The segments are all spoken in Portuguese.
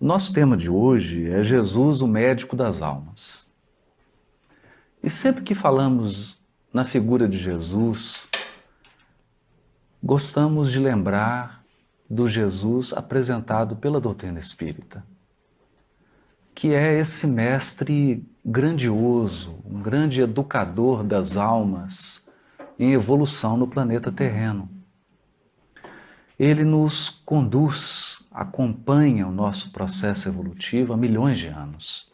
O nosso tema de hoje é Jesus, o médico das almas. E sempre que falamos na figura de Jesus, gostamos de lembrar do Jesus apresentado pela doutrina espírita, que é esse mestre grandioso, um grande educador das almas em evolução no planeta terreno. Ele nos conduz, acompanha o nosso processo evolutivo há milhões de anos.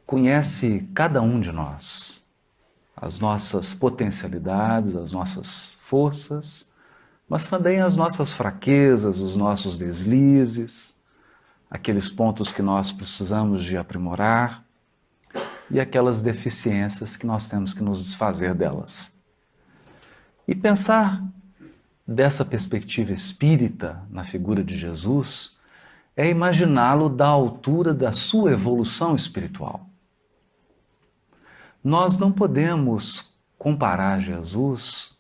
Conhece cada um de nós, as nossas potencialidades, as nossas forças, mas também as nossas fraquezas, os nossos deslizes, aqueles pontos que nós precisamos de aprimorar e aquelas deficiências que nós temos que nos desfazer delas. E pensar dessa perspectiva espírita na figura de Jesus é imaginá-lo da altura da sua evolução espiritual. Nós não podemos comparar Jesus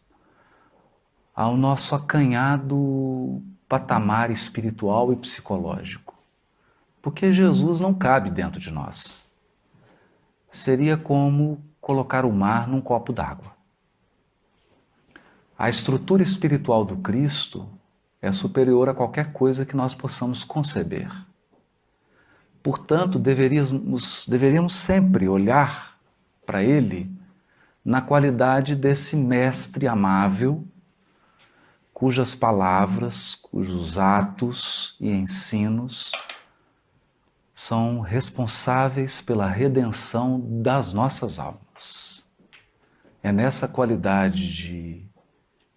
ao nosso acanhado patamar espiritual e psicológico, porque Jesus não cabe dentro de nós. Seria como colocar o mar num copo d'água. A estrutura espiritual do Cristo é superior a qualquer coisa que nós possamos conceber. Portanto, deveríamos sempre olhar para Ele na qualidade desse mestre amável, cujas palavras, cujos atos e ensinos são responsáveis pela redenção das nossas almas. É nessa qualidade de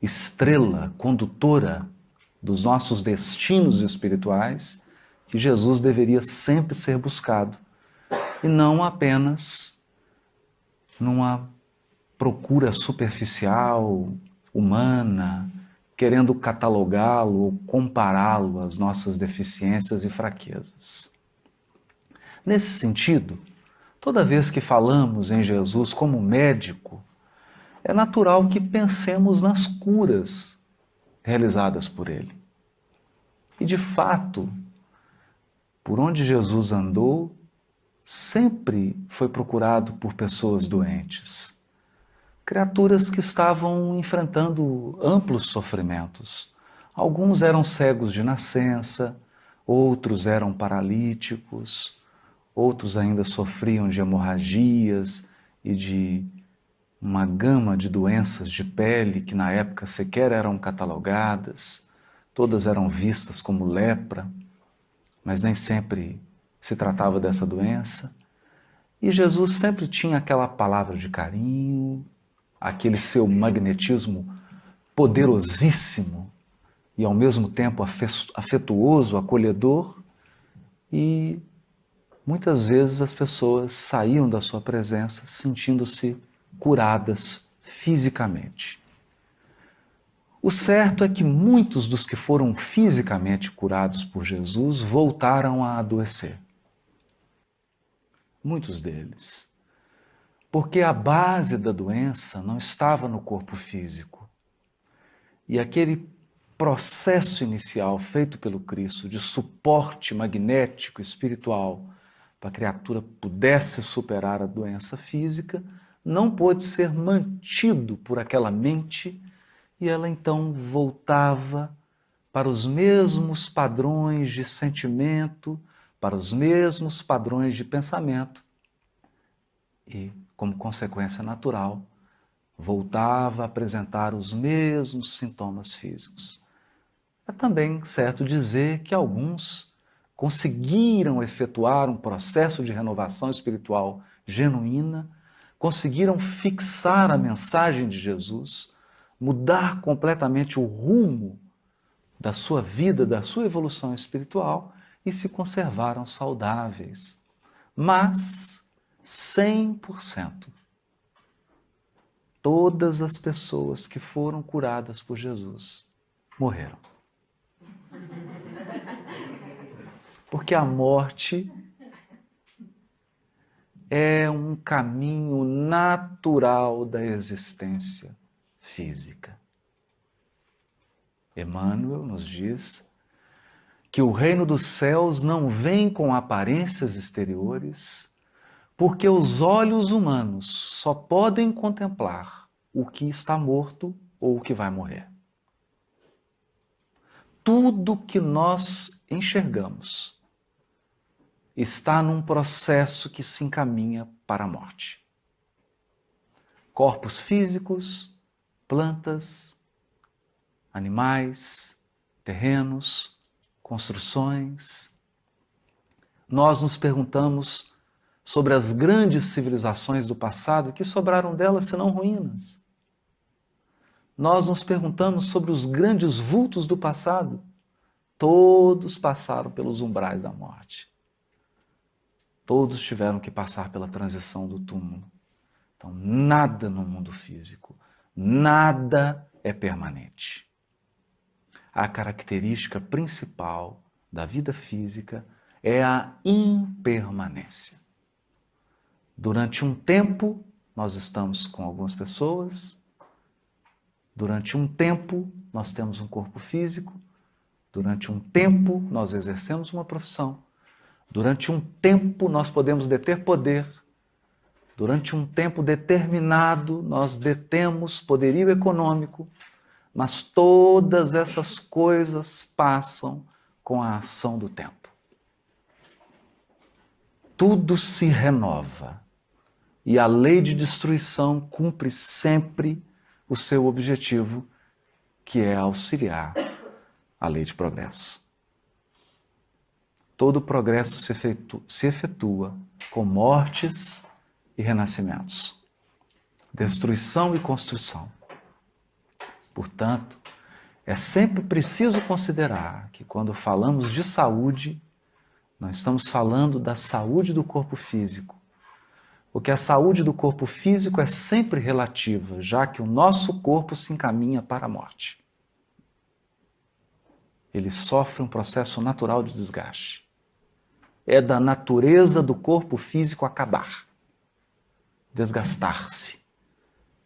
estrela condutora dos nossos destinos espirituais que Jesus deveria sempre ser buscado, e não apenas numa procura superficial, humana, querendo catalogá-lo ou compará-lo às nossas deficiências e fraquezas. Nesse sentido, toda vez que falamos em Jesus como médico, é natural que pensemos nas curas realizadas por ele. E de fato, por onde Jesus andou, sempre foi procurado por pessoas doentes, criaturas que estavam enfrentando amplos sofrimentos. Alguns eram cegos de nascença, outros eram paralíticos, outros ainda sofriam de hemorragias e de uma gama de doenças de pele que na época sequer eram catalogadas, todas eram vistas como lepra, mas nem sempre se tratava dessa doença. E Jesus sempre tinha aquela palavra de carinho, aquele seu magnetismo poderosíssimo e ao mesmo tempo afetuoso, acolhedor, e muitas vezes as pessoas saíam da sua presença sentindo-se curadas fisicamente. O certo é que muitos dos que foram fisicamente curados por Jesus voltaram a adoecer. Muitos deles. Porque a base da doença não estava no corpo físico. E aquele processo inicial feito pelo Cristo de suporte magnético espiritual para que a criatura pudesse superar a doença física não pôde ser mantido por aquela mente, e ela então voltava para os mesmos padrões de sentimento, para os mesmos padrões de pensamento e, como consequência natural, voltava a apresentar os mesmos sintomas físicos. É também certo dizer que alguns conseguiram efetuar um processo de renovação espiritual genuína, conseguiram fixar a mensagem de Jesus, mudar completamente o rumo da sua vida, da sua evolução espiritual, e se conservaram saudáveis. Mas 100%. Todas as pessoas que foram curadas por Jesus morreram. Porque a morte é um caminho natural da existência física. Emmanuel nos diz que o reino dos céus não vem com aparências exteriores, porque os olhos humanos só podem contemplar o que está morto ou o que vai morrer. Tudo que nós enxergamos está num processo que se encaminha para a morte. Corpos físicos, plantas, animais, terrenos, construções. Nós nos perguntamos sobre as grandes civilizações do passado, que sobraram delas senão ruínas. Nós nos perguntamos sobre os grandes vultos do passado. Todos passaram pelos umbrais da morte. Todos tiveram que passar pela transição do túmulo. Então, nada no mundo físico, nada é permanente. A característica principal da vida física é a impermanência. Durante um tempo, nós estamos com algumas pessoas. Durante um tempo, nós temos um corpo físico. Durante um tempo, nós exercemos uma profissão. Durante um tempo, nós podemos deter poder. Durante um tempo determinado, nós detemos poderio econômico. Mas todas essas coisas passam com a ação do tempo. Tudo se renova. E a lei de destruição cumpre sempre o seu objetivo, que é auxiliar a lei de progresso. Todo progresso se efetua com mortes e renascimentos, destruição e construção. Portanto, é sempre preciso considerar que quando falamos de saúde, nós estamos falando da saúde do corpo físico. Porque a saúde do corpo físico é sempre relativa, já que o nosso corpo se encaminha para a morte. Ele sofre um processo natural de desgaste. É da natureza do corpo físico acabar, desgastar-se,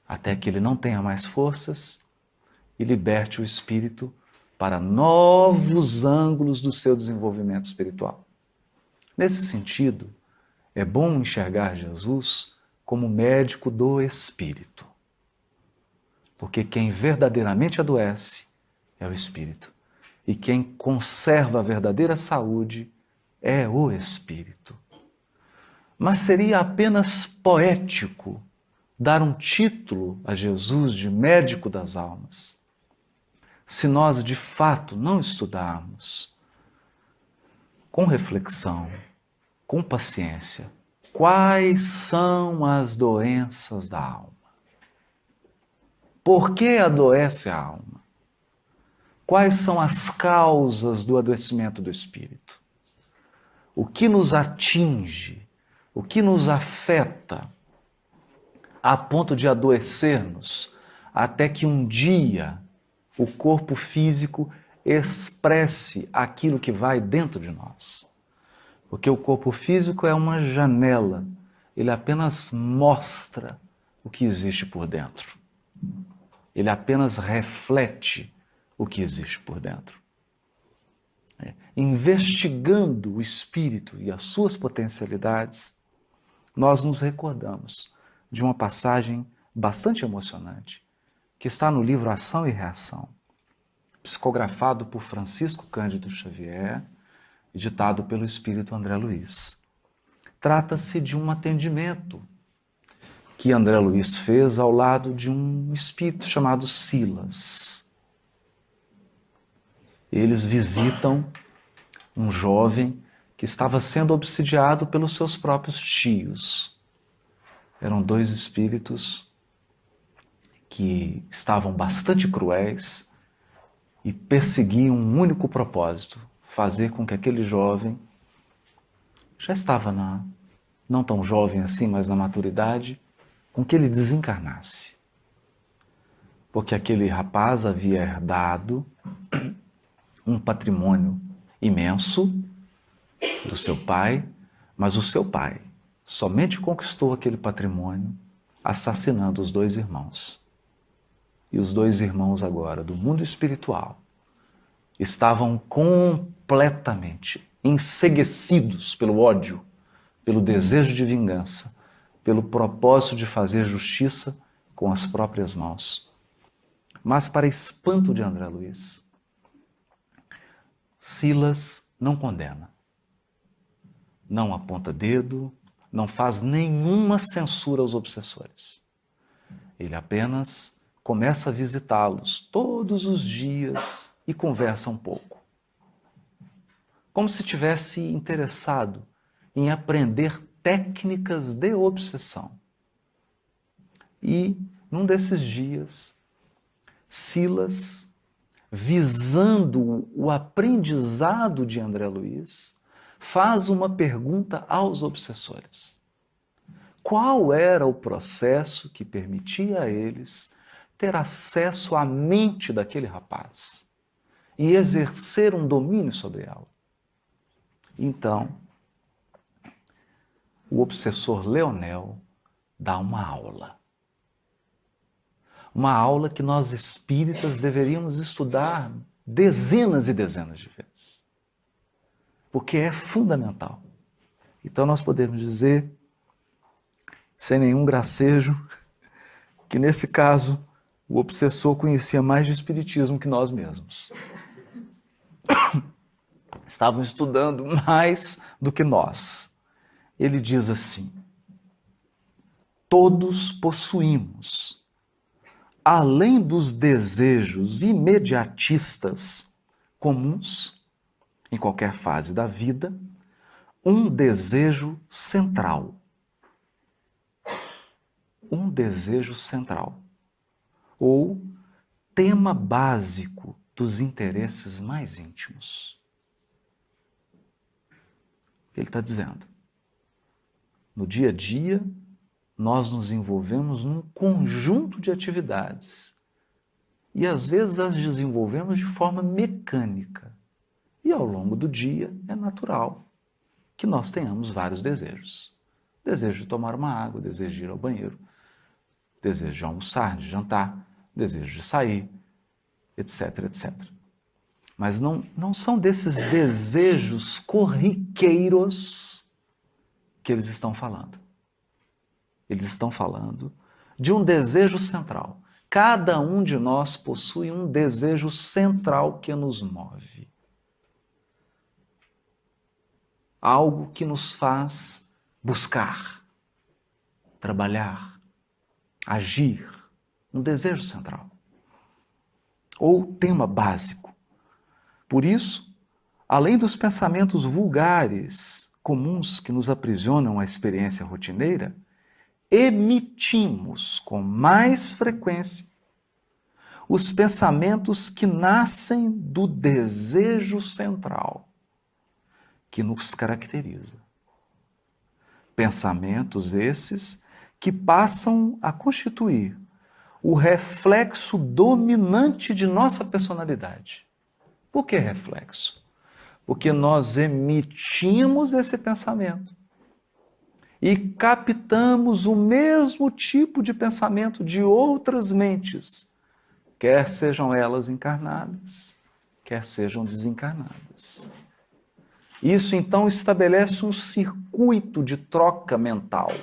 até que ele não tenha mais forças e liberte o espírito para novos ângulos do seu desenvolvimento espiritual. Nesse sentido, é bom enxergar Jesus como médico do espírito. Porque quem verdadeiramente adoece é o espírito. E quem conserva a verdadeira saúde é o espírito. Mas seria apenas poético dar um título a Jesus de médico das almas, se nós de fato não estudarmos com reflexão, com paciência, quais são as doenças da alma. Por que adoece a alma? Quais são as causas do adoecimento do espírito? O que nos atinge, o que nos afeta, a ponto de adoecermos, até que um dia o corpo físico expresse aquilo que vai dentro de nós. Porque o corpo físico é uma janela, ele apenas mostra o que existe por dentro. Ele apenas reflete o que existe por dentro. Investigando o espírito e as suas potencialidades, nós nos recordamos de uma passagem bastante emocionante, que está no livro Ação e Reação, psicografado por Francisco Cândido Xavier, editado pelo espírito André Luiz. Trata-se de um atendimento que André Luiz fez ao lado de um espírito chamado Silas. Eles visitam um jovem que estava sendo obsidiado pelos seus próprios tios. Eram dois espíritos que estavam bastante cruéis e perseguiam um único propósito: fazer com que aquele jovem, já estava não tão jovem assim, mas na maturidade, com que ele desencarnasse. Porque aquele rapaz havia herdado um patrimônio imenso do seu pai, mas o seu pai somente conquistou aquele patrimônio assassinando os dois irmãos. E os dois irmãos agora, do mundo espiritual, estavam completamente enceguecidos pelo ódio, pelo desejo de vingança, pelo propósito de fazer justiça com as próprias mãos. Mas, para espanto de André Luiz, Silas não condena, não aponta dedo, não faz nenhuma censura aos obsessores. Ele apenas começa a visitá-los todos os dias e conversa um pouco. Como se tivesse interessado em aprender técnicas de obsessão. E, num desses dias, Silas, visando o aprendizado de André Luiz, faz uma pergunta aos obsessores. Qual era o processo que permitia a eles ter acesso à mente daquele rapaz e exercer um domínio sobre ela? Então, o obsessor Leonel dá uma aula. Uma aula que nós espíritas deveríamos estudar dezenas e dezenas de vezes. Porque é fundamental. Então nós podemos dizer, sem nenhum gracejo, que nesse caso o obsessor conhecia mais de espiritismo que nós mesmos. Estavam estudando mais do que nós. Ele diz assim: todos possuímos, além dos desejos imediatistas comuns em qualquer fase da vida, um desejo central. Um desejo central. Ou tema básico dos interesses mais íntimos. Ele está dizendo, no dia a dia, nós nos envolvemos num conjunto de atividades e às vezes as desenvolvemos de forma mecânica. E ao longo do dia é natural que nós tenhamos vários desejos. Desejo de tomar uma água, desejo de ir ao banheiro, desejo de almoçar, de jantar, desejo de sair, etc, etc. Mas não são desses desejos corriqueiros que eles estão falando. Eles estão falando de um desejo central. Cada um de nós possui um desejo central que nos move. Algo que nos faz buscar, trabalhar, agir. Um desejo central. Ou tema básico. Por isso, além dos pensamentos vulgares, comuns que nos aprisionam à experiência rotineira, emitimos com mais frequência os pensamentos que nascem do desejo central que nos caracteriza. Pensamentos esses que passam a constituir o reflexo dominante de nossa personalidade. Por que reflexo? Porque nós emitimos esse pensamento e captamos o mesmo tipo de pensamento de outras mentes, quer sejam elas encarnadas, quer sejam desencarnadas. Isso então estabelece um circuito de troca mental,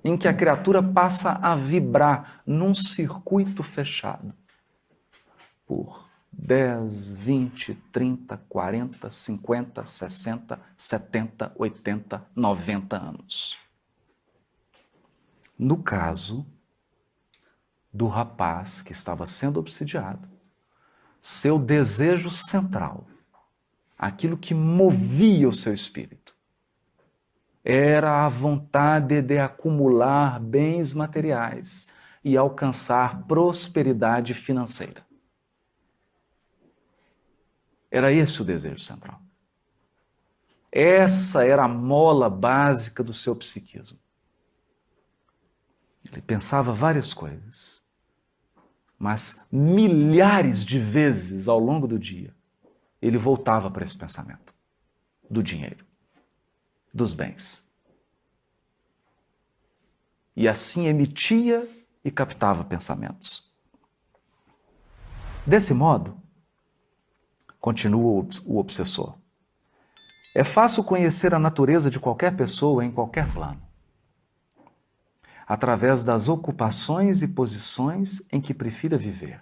em que a criatura passa a vibrar num circuito fechado por 10, 20, 30, 40, 50, 60, 70, 80, 90 anos. No caso do rapaz que estava sendo obsidiado, seu desejo central, aquilo que movia o seu espírito, era a vontade de acumular bens materiais e alcançar prosperidade financeira. Era esse o desejo central. Essa era a mola básica do seu psiquismo. Ele pensava várias coisas, mas milhares de vezes ao longo do dia, ele voltava para esse pensamento do dinheiro, dos bens. E assim emitia e captava pensamentos. Desse modo, Continua o obsessor. É fácil conhecer a natureza de qualquer pessoa em qualquer plano, através das ocupações e posições em que prefira viver.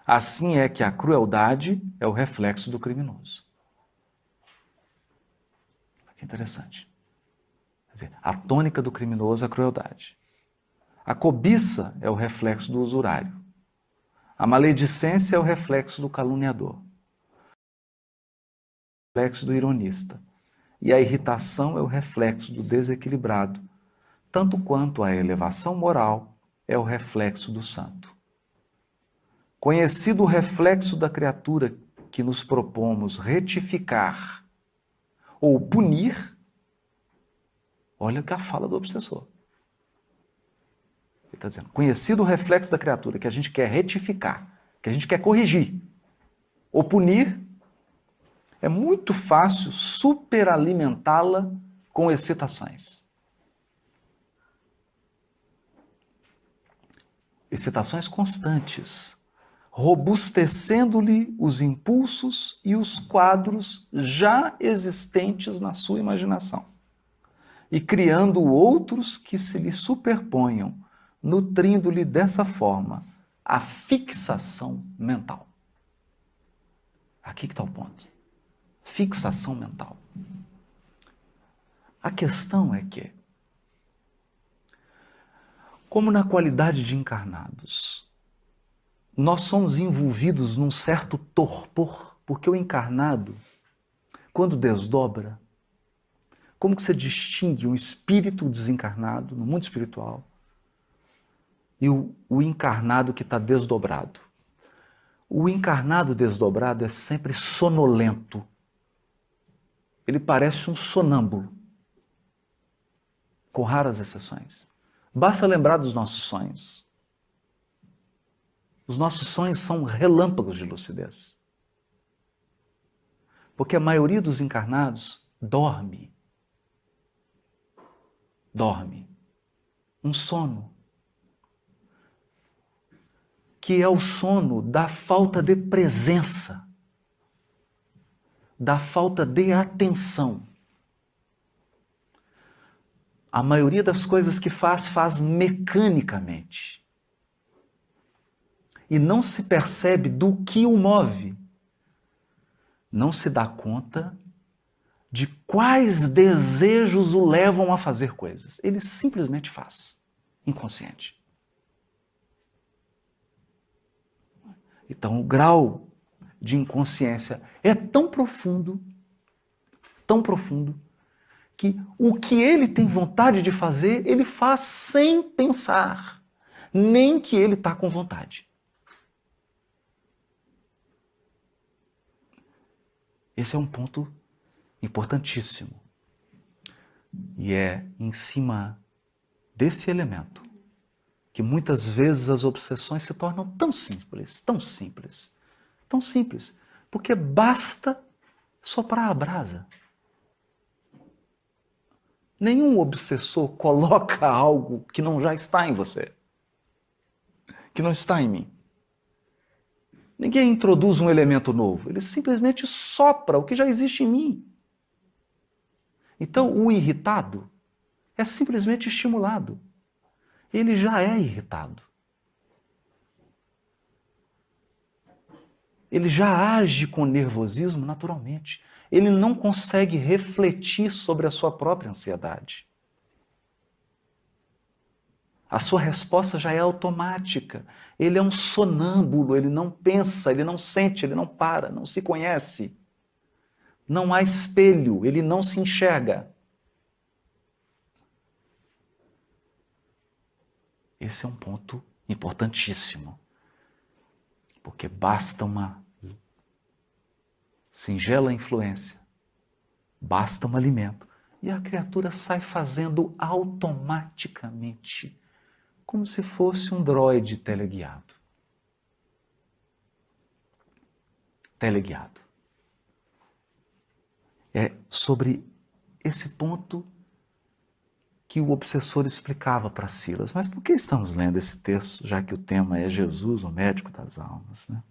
Assim é que a crueldade é o reflexo do criminoso. Que interessante. Quer dizer, a tônica do criminoso é a crueldade. A cobiça é o reflexo do usurário. A maledicência é o reflexo do caluniador. O reflexo do ironista. E a irritação é o reflexo do desequilibrado, tanto quanto a elevação moral é o reflexo do santo. Conhecido o reflexo da criatura que nos propomos retificar ou punir, olha que a fala do obsessor. Ele está dizendo, conhecido o reflexo da criatura que a gente quer retificar, que a gente quer corrigir ou punir, é muito fácil superalimentá-la com excitações. Excitações constantes, robustecendo-lhe os impulsos e os quadros já existentes na sua imaginação, e criando outros que se lhe superponham, nutrindo-lhe dessa forma a fixação mental. Aqui que está o ponto. Fixação mental. A questão é que, como na qualidade de encarnados, nós somos envolvidos num certo torpor, porque o encarnado, quando desdobra, como que você distingue um espírito desencarnado no mundo espiritual e o encarnado que está desdobrado? O encarnado desdobrado é sempre sonolento. Ele parece um sonâmbulo, com raras exceções. Basta lembrar dos nossos sonhos. Os nossos sonhos são relâmpagos de lucidez. Porque a maioria dos encarnados dorme. Dorme. Um sono. Que é o sono da falta de presença. Da falta de atenção. A maioria das coisas que faz mecanicamente. E não se percebe do que o move. Não se dá conta de quais desejos o levam a fazer coisas. Ele simplesmente faz, inconsciente. Então, o grau de inconsciência é tão profundo, que o que ele tem vontade de fazer, ele faz sem pensar, nem que ele está com vontade. Esse é um ponto importantíssimo. E é em cima desse elemento que muitas vezes as obsessões se tornam tão simples, tão simples, tão simples, porque basta soprar a brasa. Nenhum obsessor coloca algo que não já está em você, que não está em mim. Ninguém introduz um elemento novo, ele simplesmente sopra o que já existe em mim. Então, o irritado é simplesmente estimulado. Ele já é irritado. Ele já age com nervosismo naturalmente. Ele não consegue refletir sobre a sua própria ansiedade. A sua resposta já é automática. Ele é um sonâmbulo, ele não pensa, ele não sente, ele não para, não se conhece. Não há espelho, ele não se enxerga. Esse é um ponto importantíssimo. Porque basta uma singela influência, basta um alimento, e a criatura sai fazendo automaticamente, como se fosse um droide teleguiado. Teleguiado. É sobre esse ponto que o obsessor explicava para Silas. Mas por que estamos lendo esse texto, já que o tema é Jesus, o médico das almas, né?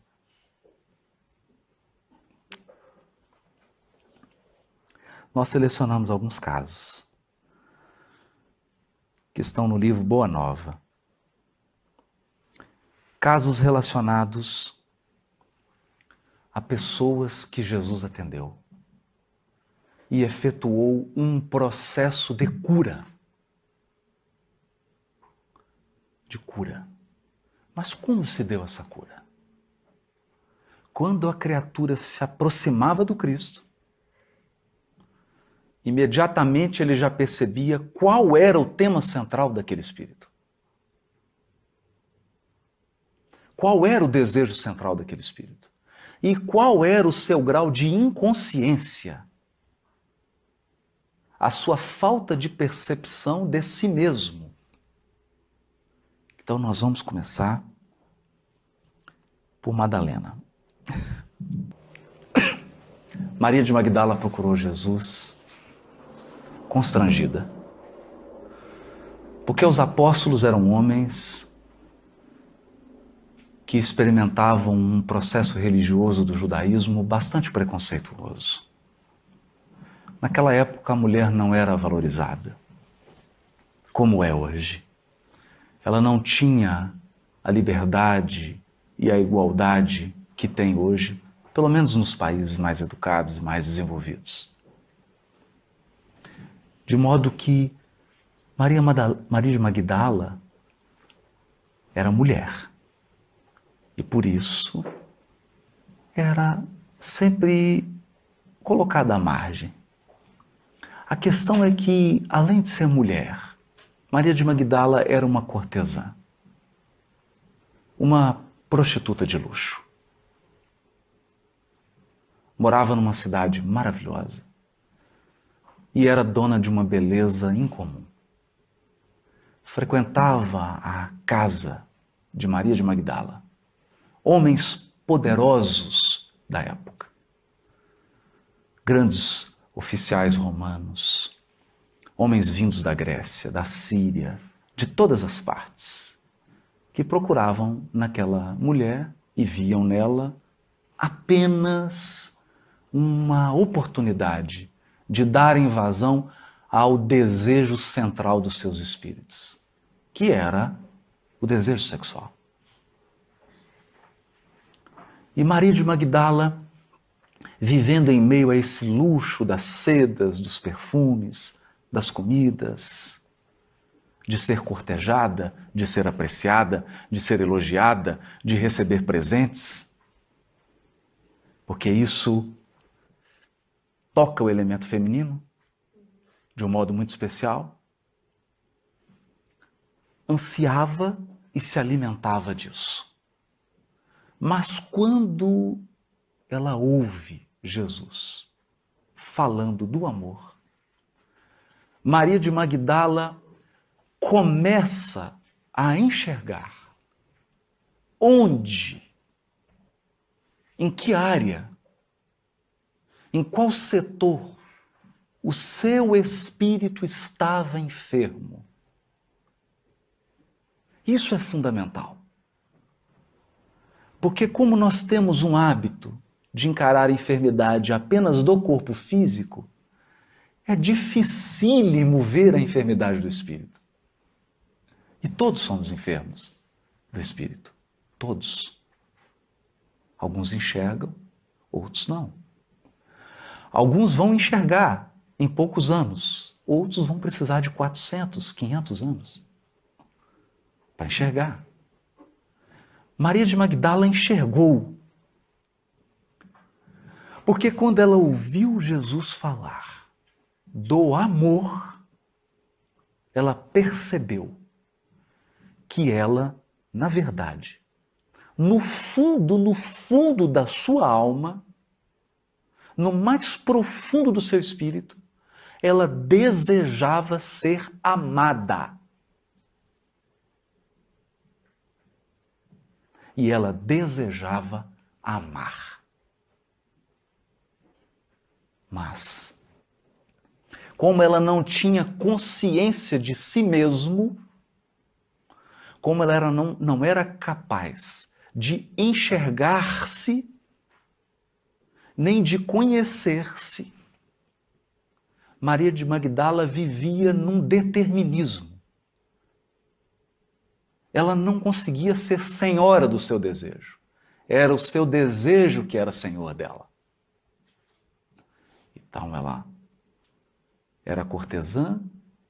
nós selecionamos alguns casos que estão no livro Boa Nova. Casos relacionados a pessoas que Jesus atendeu e efetuou um processo de cura. De cura. Mas como se deu essa cura? Quando a criatura se aproximava do Cristo, imediatamente ele já percebia qual era o tema central daquele espírito. Qual era o desejo central daquele espírito? E qual era o seu grau de inconsciência? A sua falta de percepção de si mesmo. Então nós vamos começar por Madalena. Maria de Magdala procurou Jesus constrangida, porque os apóstolos eram homens que experimentavam um processo religioso do judaísmo bastante preconceituoso. Naquela época a mulher não era valorizada, como é hoje. Ela não tinha a liberdade e a igualdade que tem hoje, pelo menos nos países mais educados e mais desenvolvidos. De modo que Maria de Magdala era mulher e por isso era sempre colocada à margem. A questão é que, além de ser mulher, Maria de Magdala era uma cortesã, uma prostituta de luxo. Morava numa cidade maravilhosa e era dona de uma beleza incomum. Frequentava a casa de Maria de Magdala homens poderosos da época, grandes oficiais romanos, homens vindos da Grécia, da Síria, de todas as partes, que procuravam naquela mulher e viam nela apenas uma oportunidade de darem vazão ao desejo central dos seus espíritos, que era o desejo sexual. E Maria de Magdala, vivendo em meio a esse luxo das sedas, dos perfumes, das comidas, de ser cortejada, de ser apreciada, de ser elogiada, de receber presentes, porque isso toca o elemento feminino de um modo muito especial, ansiava e se alimentava disso. Mas quando ela ouve Jesus falando do amor, Maria de Magdala começa a enxergar onde, em que área, em qual setor o seu espírito estava enfermo. Isso é fundamental. Porque como nós temos um hábito de encarar a enfermidade apenas do corpo físico, é dificílimo ver a enfermidade do espírito. E todos somos enfermos do espírito. Todos. Alguns enxergam, outros não. Alguns vão enxergar em poucos anos, outros vão precisar de 400, 500 anos para enxergar. Maria de Magdala enxergou, porque quando ela ouviu Jesus falar do amor, ela percebeu que ela, na verdade, no fundo da sua alma, no mais profundo do seu espírito, ela desejava ser amada. E ela desejava amar. Mas, como ela não tinha consciência de si mesmo, como ela não era capaz de enxergar-se, nem de conhecer-se, Maria de Magdala vivia num determinismo. Ela não conseguia ser senhora do seu desejo. Era o seu desejo que era senhor dela. Então ela era cortesã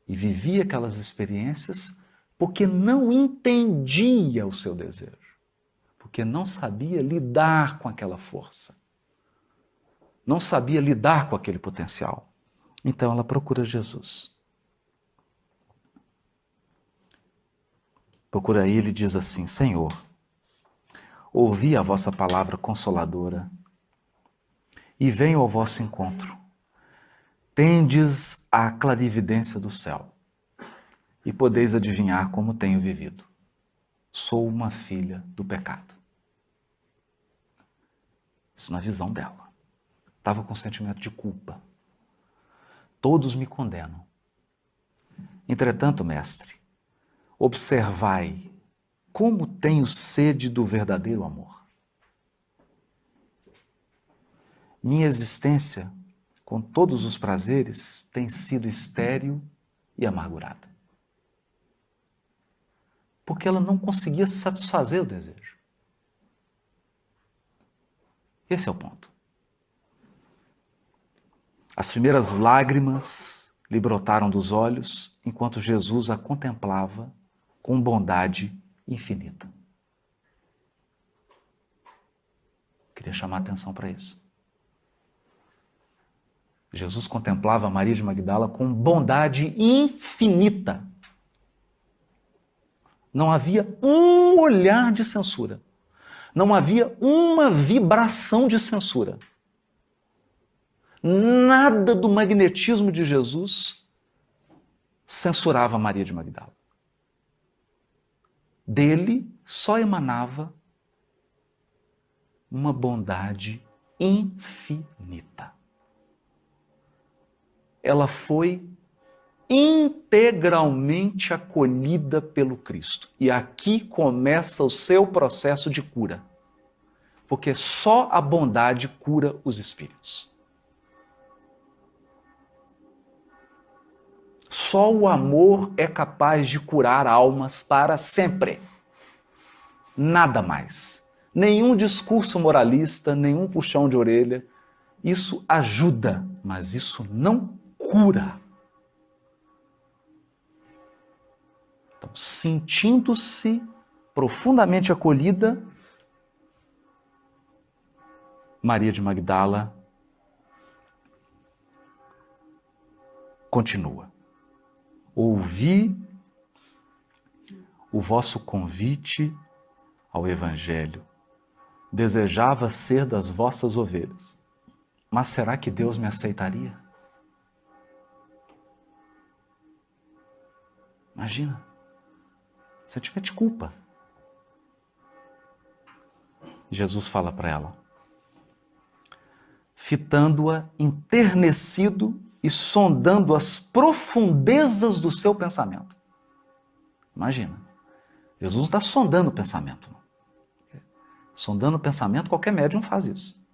e vivia aquelas experiências porque não entendia o seu desejo, porque não sabia lidar com aquela força, não sabia lidar com aquele potencial. Então ela procura Jesus. Procura ele e diz assim: Senhor, ouvi a vossa palavra consoladora e venho ao vosso encontro. Tendes a clarividência do céu e podeis adivinhar como tenho vivido. Sou uma filha do pecado. Isso na visão dela. Estava com sentimento de culpa. Todos me condenam. Entretanto, mestre, observai como tenho sede do verdadeiro amor. Minha existência, com todos os prazeres, tem sido estéril e amargurada. Porque ela não conseguia satisfazer o desejo. Esse é o ponto. As primeiras lágrimas lhe brotaram dos olhos enquanto Jesus a contemplava com bondade infinita. Queria chamar a atenção para isso. Jesus contemplava Maria de Magdala com bondade infinita. Não havia um olhar de censura. Não havia uma vibração de censura. Nada do magnetismo de Jesus censurava Maria de Magdala. Dele só emanava uma bondade infinita. Ela foi integralmente acolhida pelo Cristo. E aqui começa o seu processo de cura. Porque só a bondade cura os espíritos. Só o amor é capaz de curar almas para sempre. Nada mais. Nenhum discurso moralista, nenhum puxão de orelha. Isso ajuda, mas isso não cura. Então, sentindo-se profundamente acolhida, Maria de Magdala continua. Ouvi o vosso convite ao Evangelho. Desejava ser das vossas ovelhas. Mas será que Deus me aceitaria? Imagina. Sentimento de culpa. Jesus fala para ela, fitando-a enternecido e sondando as profundezas do seu pensamento. Imagina, Jesus não está sondando o pensamento. Não. Sondando o pensamento, qualquer médium faz isso.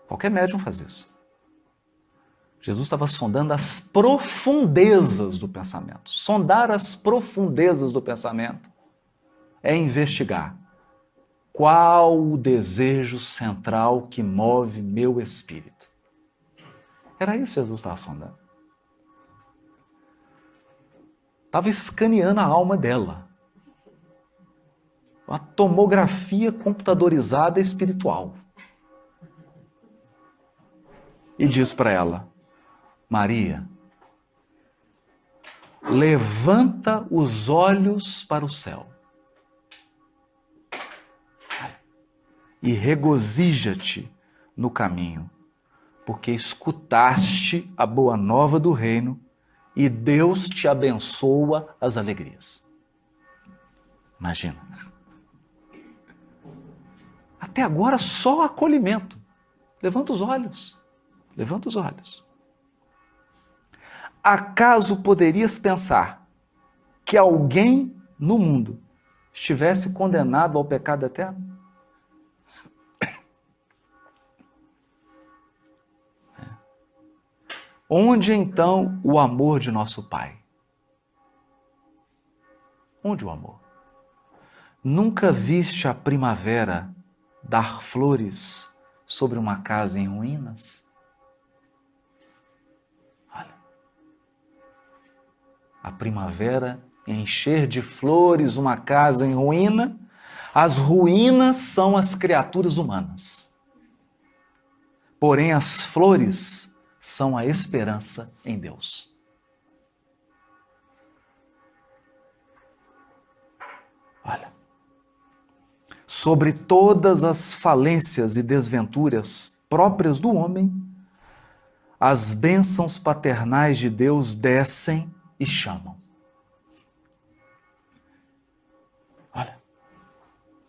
Qualquer médium faz isso. Jesus estava sondando as profundezas do pensamento. Sondar as profundezas do pensamento é investigar qual o desejo central que move meu espírito. Era isso que Jesus estava sondando. Estava escaneando a alma dela. Uma tomografia computadorizada espiritual. E diz para ela, Maria, levanta os olhos para o céu e regozija-te no caminho, porque escutaste a boa nova do reino e Deus te abençoa as alegrias. Imagina. Até agora só acolhimento. Levanta os olhos. Levanta os olhos. Acaso poderias pensar que alguém no mundo estivesse condenado ao pecado eterno? Onde então o amor de nosso Pai? Onde o amor? Nunca viste a primavera dar flores sobre uma casa em ruínas? Olha, a primavera encher de flores uma casa em ruína, as ruínas são as criaturas humanas. Porém, as flores são a esperança em Deus. Olha, sobre todas as falências e desventuras próprias do homem, as bênçãos paternais de Deus descem e chamam. Olha,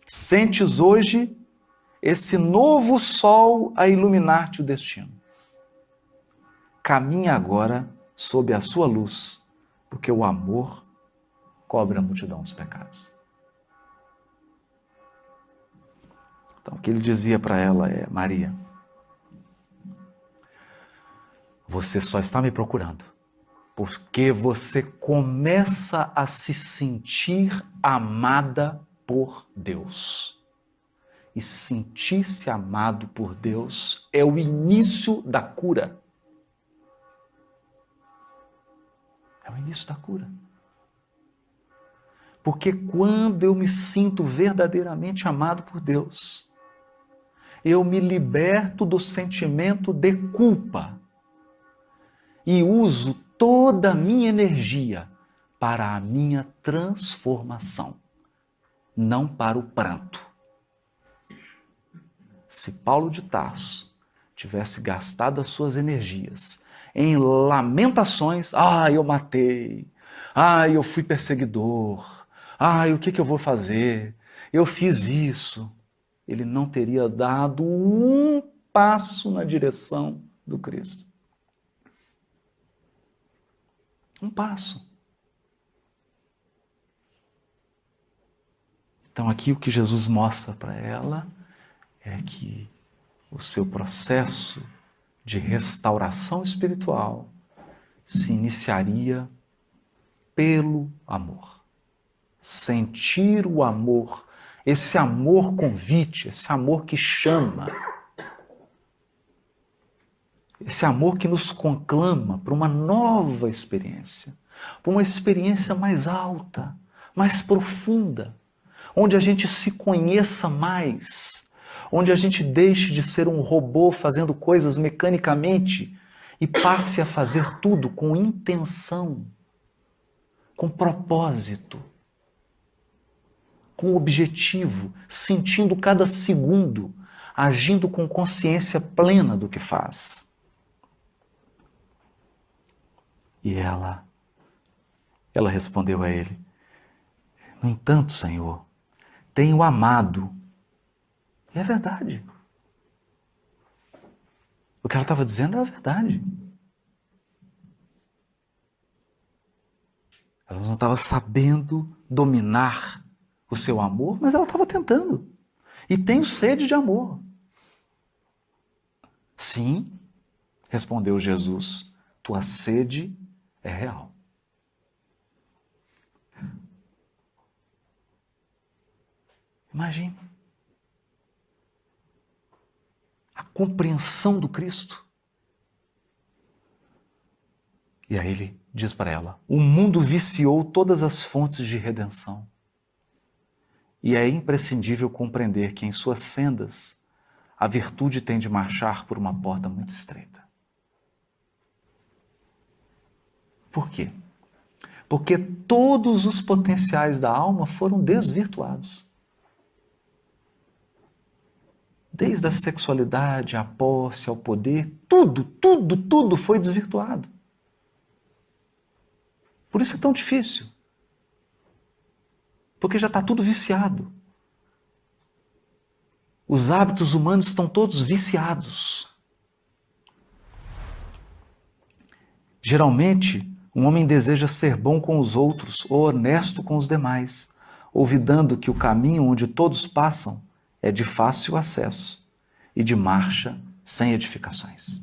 sentes hoje esse novo sol a iluminar-te o destino. Caminha agora sob a sua luz, porque o amor cobre a multidão dos pecados. Então, o que ele dizia para ela é: Maria, você só está me procurando porque você começa a se sentir amada por Deus. E sentir-se amado por Deus é o início da cura. É o início da cura. Porque quando eu me sinto verdadeiramente amado por Deus, eu me liberto do sentimento de culpa e uso toda a minha energia para a minha transformação, não para o pranto. Se Paulo de Tarso tivesse gastado as suas energias em lamentações, eu matei, eu fui perseguidor, o que eu vou fazer? Eu fiz isso. Ele não teria dado um passo na direção do Cristo. Um passo. Então aqui o que Jesus mostra para ela é que o seu processo de restauração espiritual se iniciaria pelo amor. Sentir o amor, esse amor convite, esse amor que chama, esse amor que nos conclama para uma nova experiência, para uma experiência mais alta, mais profunda, onde a gente se conheça mais, onde a gente deixe de ser um robô fazendo coisas mecanicamente e passe a fazer tudo com intenção, com propósito, com objetivo, sentindo cada segundo, agindo com consciência plena do que faz. E ela respondeu a ele: no entanto, Senhor, tenho amado. E é verdade. O que ela estava dizendo era verdade. Ela não estava sabendo dominar o seu amor, mas ela estava tentando. E tenho sede de amor. Sim, respondeu Jesus, tua sede é real. Imagine a compreensão do Cristo. E aí ele diz para ela: o mundo viciou todas as fontes de redenção. E é imprescindível compreender que em suas sendas a virtude tem de marchar por uma porta muito estreita. Por quê? Porque todos os potenciais da alma foram desvirtuados. Desde a sexualidade, à posse, ao poder, tudo foi desvirtuado. Por isso é tão difícil. Porque já está tudo viciado. Os hábitos humanos estão todos viciados. Geralmente, um homem deseja ser bom com os outros ou honesto com os demais, olvidando que o caminho onde todos passam é de fácil acesso e de marcha sem edificações.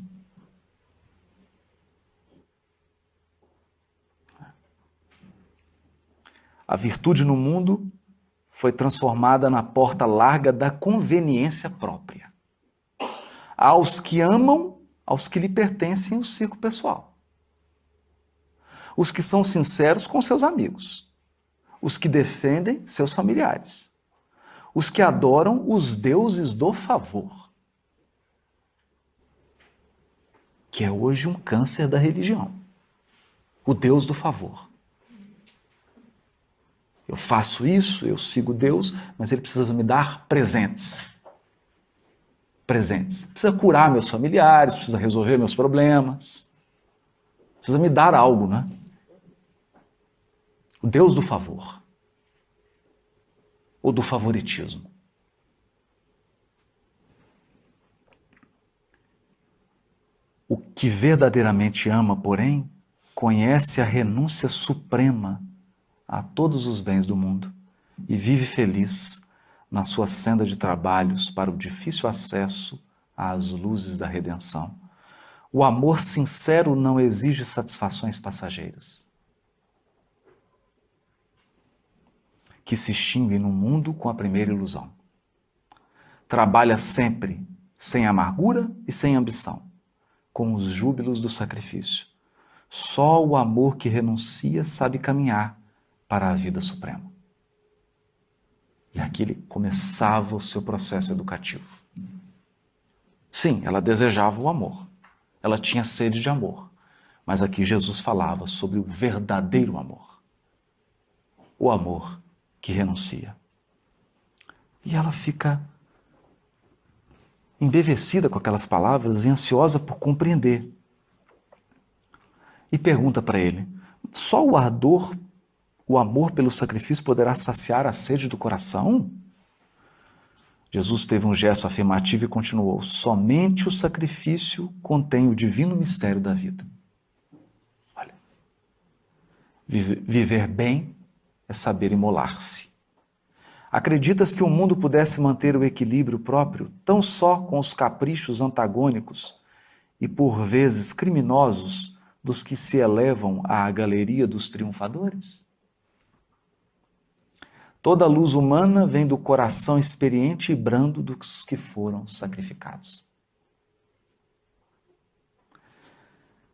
A virtude no mundo foi transformada na porta larga da conveniência própria. Aos que amam, aos que lhe pertencem o círculo pessoal. Os que são sinceros com seus amigos. Os que defendem seus familiares. Os que adoram os deuses do favor. Que é hoje um câncer da religião. O Deus do favor. Eu faço isso, eu sigo Deus, mas Ele precisa me dar presentes. Presentes. Precisa curar meus familiares, precisa resolver meus problemas. Precisa me dar algo, né? O Deus do favor. Ou do favoritismo. O que verdadeiramente ama, porém, conhece a renúncia suprema a todos os bens do mundo e vive feliz na sua senda de trabalhos para o difícil acesso às luzes da redenção. O amor sincero não exige satisfações passageiras, que se extinguem no mundo com a primeira ilusão. Trabalha sempre, sem amargura e sem ambição, com os júbilos do sacrifício. Só o amor que renuncia sabe caminhar para a vida suprema. E aqui ele começava o seu processo educativo. Sim, ela desejava o amor. Ela tinha sede de amor. Mas aqui Jesus falava sobre o verdadeiro amor. O amor que renuncia. E ela fica embevecida com aquelas palavras e ansiosa por compreender. E pergunta para ele: só o ardor, o amor pelo sacrifício poderá saciar a sede do coração? Jesus teve um gesto afirmativo e continuou: somente o sacrifício contém o divino mistério da vida. Olha, viver bem é saber imolar-se. Acreditas que o mundo pudesse manter o equilíbrio próprio tão só com os caprichos antagônicos e por vezes criminosos dos que se elevam à galeria dos triunfadores? Toda luz humana vem do coração experiente e brando dos que foram sacrificados.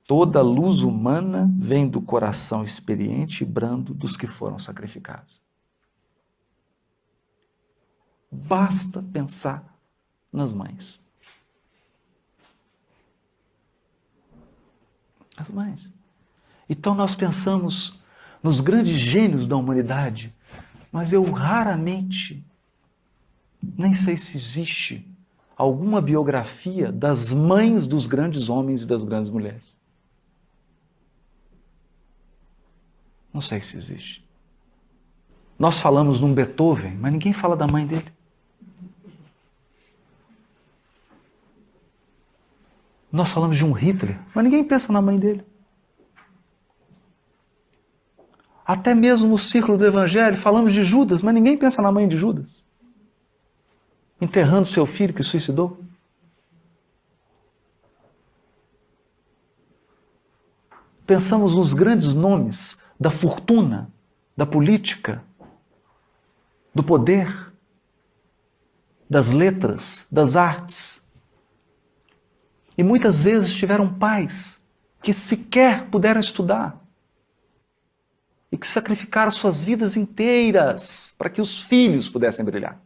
Toda luz humana vem do coração experiente e brando dos que foram sacrificados. Basta pensar nas mães. As mães. Então nós pensamos nos grandes gênios da humanidade, mas eu raramente, nem sei se existe alguma biografia das mães dos grandes homens e das grandes mulheres. Não sei se existe. Nós falamos num Beethoven, mas ninguém fala da mãe dele. Nós falamos de um Hitler, mas ninguém pensa na mãe dele. Até mesmo no círculo do Evangelho, falamos de Judas, mas ninguém pensa na mãe de Judas. Enterrando seu filho que suicidou. Pensamos nos grandes nomes da fortuna, da política, do poder, das letras, das artes. E muitas vezes tiveram pais que sequer puderam estudar e que sacrificaram suas vidas inteiras para que os filhos pudessem brilhar.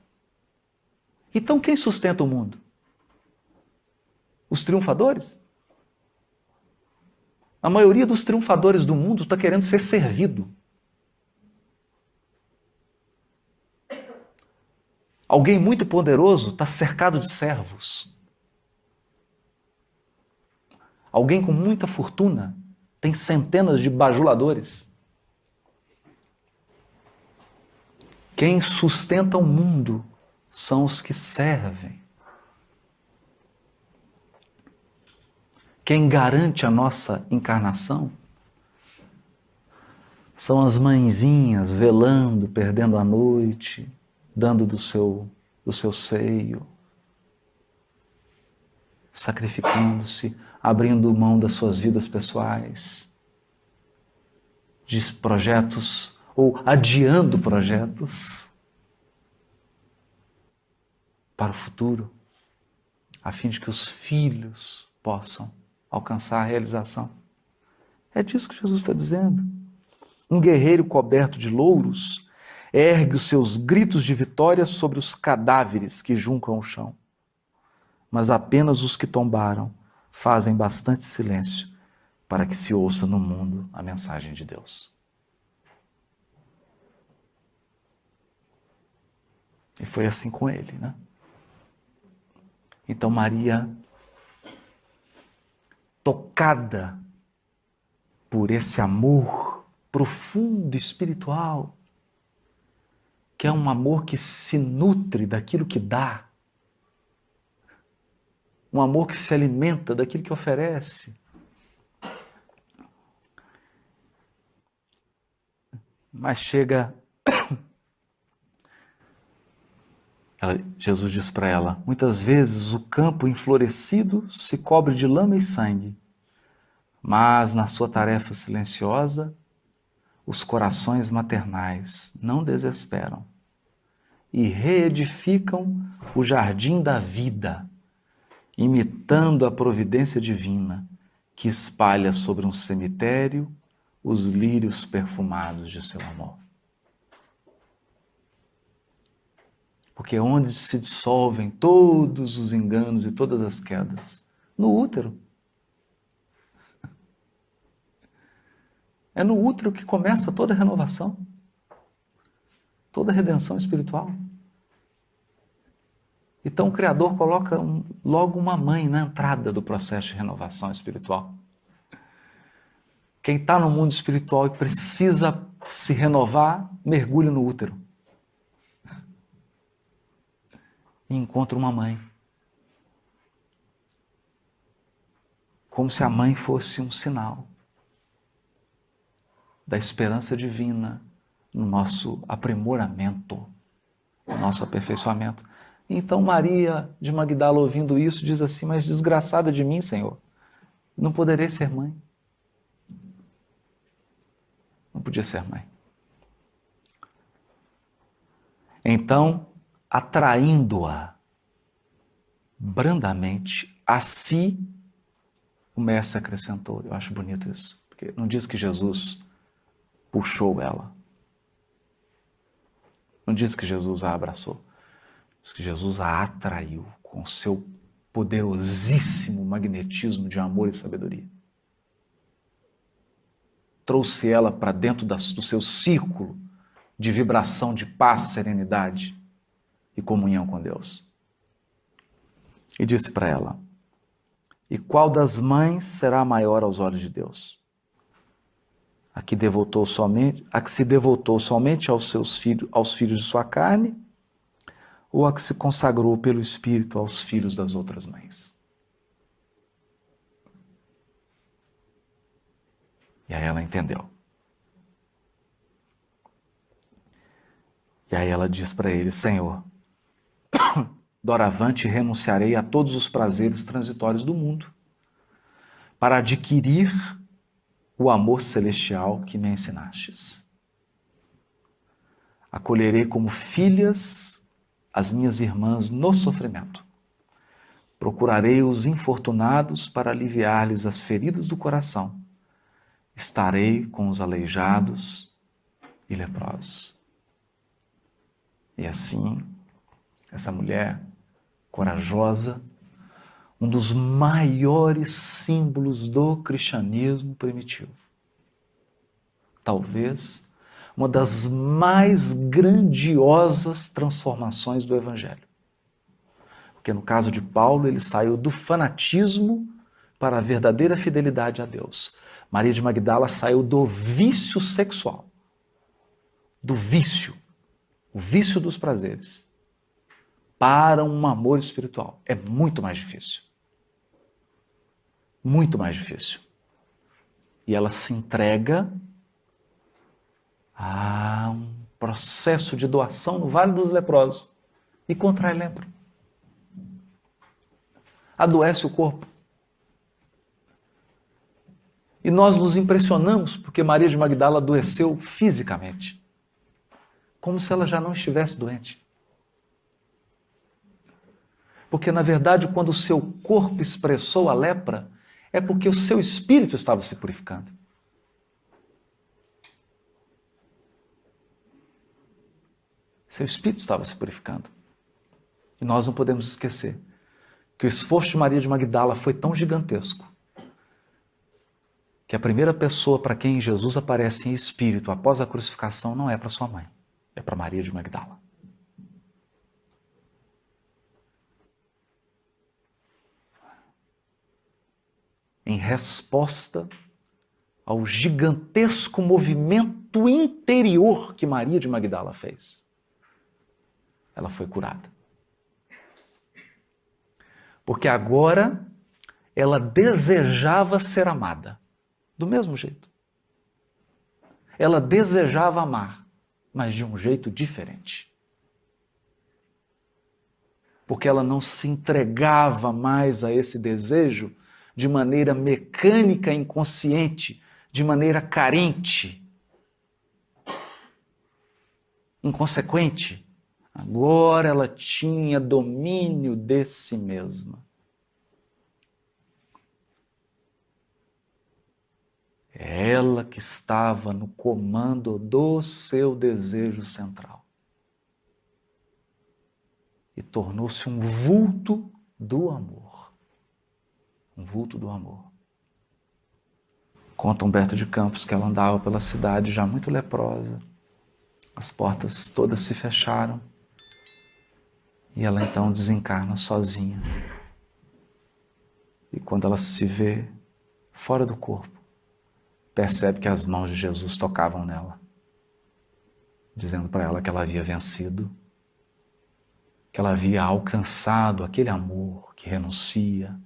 Então quem sustenta o mundo? Os triunfadores? A maioria dos triunfadores do mundo está querendo ser servido. Alguém muito poderoso está cercado de servos. Alguém com muita fortuna tem centenas de bajuladores. Quem sustenta o mundo são os que servem. Quem garante a nossa encarnação são as mãezinhas velando, perdendo a noite, dando do seu seio, sacrificando-se, abrindo mão das suas vidas pessoais, de projetos ou adiando projetos para o futuro, a fim de que os filhos possam alcançar a realização. É disso que Jesus está dizendo. Um guerreiro coberto de louros ergue os seus gritos de vitória sobre os cadáveres que juncam o chão. Mas apenas os que tombaram fazem bastante silêncio para que se ouça no mundo a mensagem de Deus. E foi assim com ele, né? Então Maria, tocada por esse amor profundo, espiritual, que é um amor que se nutre daquilo que dá, um amor que se alimenta daquilo que oferece. Mas chega... Jesus diz para ela, muitas vezes o campo enflorescido se cobre de lama e sangue, mas na sua tarefa silenciosa, os corações maternais não desesperam e reedificam o jardim da vida, imitando a providência divina que espalha sobre um cemitério os lírios perfumados de seu amor. Porque onde se dissolvem todos os enganos e todas as quedas? No útero. É no útero que começa toda a renovação, toda a redenção espiritual. Então o Criador coloca logo uma mãe na entrada do processo de renovação espiritual. Quem está no mundo espiritual e precisa se renovar, mergulha no útero. E encontra uma mãe. Como se a mãe fosse um sinal da esperança divina no nosso aprimoramento, no nosso aperfeiçoamento. Então Maria de Magdala, ouvindo isso, diz assim, mas desgraçada de mim, Senhor, não poderei ser mãe. Não podia ser mãe. Então, atraindo-a brandamente a si, o mestre acrescentou. Eu acho bonito isso, porque não diz que Jesus puxou ela. Não diz que Jesus a abraçou. Diz que Jesus a atraiu com seu poderosíssimo magnetismo de amor e sabedoria. Trouxe ela para dentro do seu círculo de vibração de paz, serenidade e comunhão com Deus. E disse para ela, e qual das mães será maior aos olhos de Deus? A que se devotou somente aos seus filhos, aos filhos de sua carne, ou a que se consagrou pelo Espírito aos filhos das outras mães? E aí ela entendeu. E aí ela diz para ele, Senhor, doravante renunciarei a todos os prazeres transitórios do mundo, para adquirir o amor celestial que me ensinastes. Acolherei como filhas as minhas irmãs no sofrimento. Procurarei os infortunados para aliviar-lhes as feridas do coração. Estarei com os aleijados e leprosos. E assim, essa mulher corajosa, um dos maiores símbolos do cristianismo primitivo. Talvez uma das mais grandiosas transformações do Evangelho. Porque no caso de Paulo, ele saiu do fanatismo para a verdadeira fidelidade a Deus. Maria de Magdala saiu do vício sexual, do vício, o vício dos prazeres, para um amor espiritual. É muito mais difícil. Muito mais difícil. E ela se entrega a um processo de doação no Vale dos Leprosos e contrai lepra. Adoece o corpo. E nós nos impressionamos porque Maria de Magdala adoeceu fisicamente. como se ela já não estivesse doente. Porque, na verdade, quando o seu corpo expressou a lepra, é porque o seu espírito estava se purificando. Seu espírito estava se purificando. E nós não podemos esquecer que o esforço de Maria de Magdala foi tão gigantesco que a primeira pessoa para quem Jesus aparece em espírito após a crucificação não é para sua mãe, é para Maria de Magdala. Em resposta ao gigantesco movimento interior que Maria de Magdala fez, ela foi curada. Porque agora ela desejava ser amada, do mesmo jeito. Ela desejava amar, mas de um jeito diferente. Porque ela não se entregava mais a esse desejo de maneira mecânica, inconsciente, de maneira carente, inconsequente. Agora ela tinha domínio de si mesma. É ela que estava no comando do seu desejo central. E tornou-se um vulto do amor. Um vulto do amor. Conta Humberto de Campos que ela andava pela cidade já muito leprosa. As portas todas se fecharam. E ela então desencarna sozinha. E quando ela se vê fora do corpo, percebe que as mãos de Jesus tocavam nela, dizendo para ela que ela havia vencido, que ela havia alcançado aquele amor que renuncia,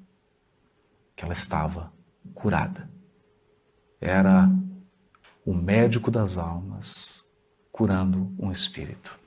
que ela estava curada. Era o médico das almas curando um espírito.